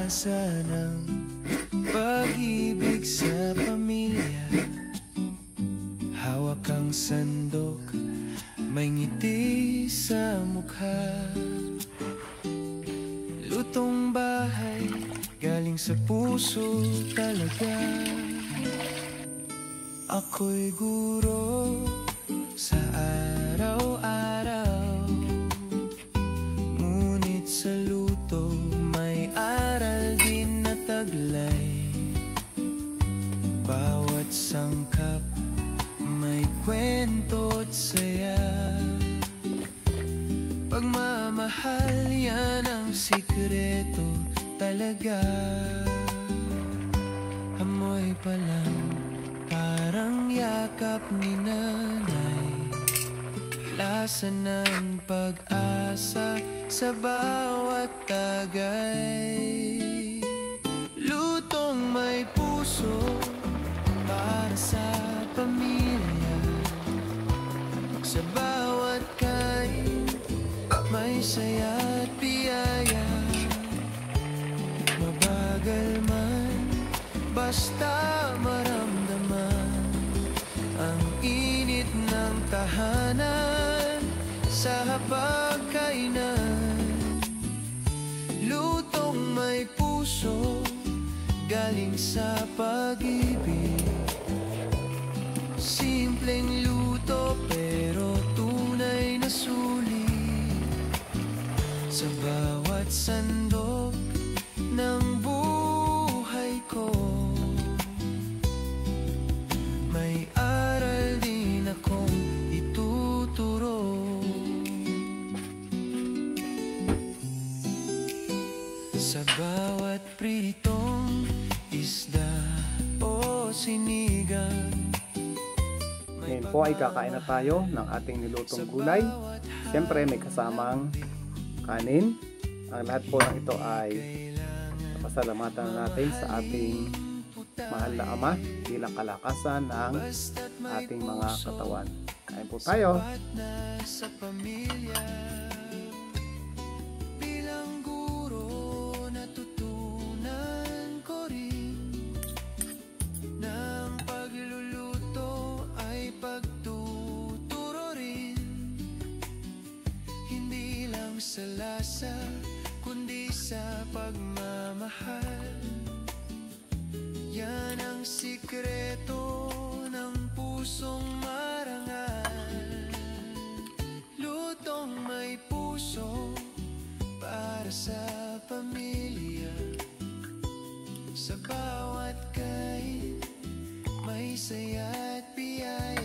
pag-asa ng pag-ibig sa pamilya. Hawak ang sandok, may ngiti sa mukha. Lutong bahay, galing sa puso talaga. Ako'y guro sa araw-araw, ngunit sa luto may aral din na taglay. Bawat sangkap may kwento't saya. Pagmamahal, yan ang sikreto talaga. Amoy pa lang, parang yakap ni nanay. Lasa ng pag-asa sa bawat tagay. Lutong may puso para sa pamilya. Sa bawat kain may saya at biyaya. Mabagal man, basta maramdaman ang init ng tahanan sa hapagkainan. Lutong may puso, galing sa pag-ibig. Simpleng luto pero tunay na sulit. Sa bawat sandok ng buhay ko, may aral din akong ituturo. Sa bawat pritong isda o sinigang. Ngayon po ay kakain na tayo ng ating nilutong gulay. Siyempre may kasamang kanin. Ang lahat po ng ito ay pasalamatan natin sa ating mahal na Ama bilang kalakasan ng ating mga katawan. Kain po tayo. Bilang guro, natutunan ko rin ng pagluluto ay pagtuturo rin. Hindi lang sa lasa, kundi sa pagmamahal. Yan ang sikreto ng pusong marangal. Lutong may puso para sa pamilya. Sa bawat kain may saya at biyaya.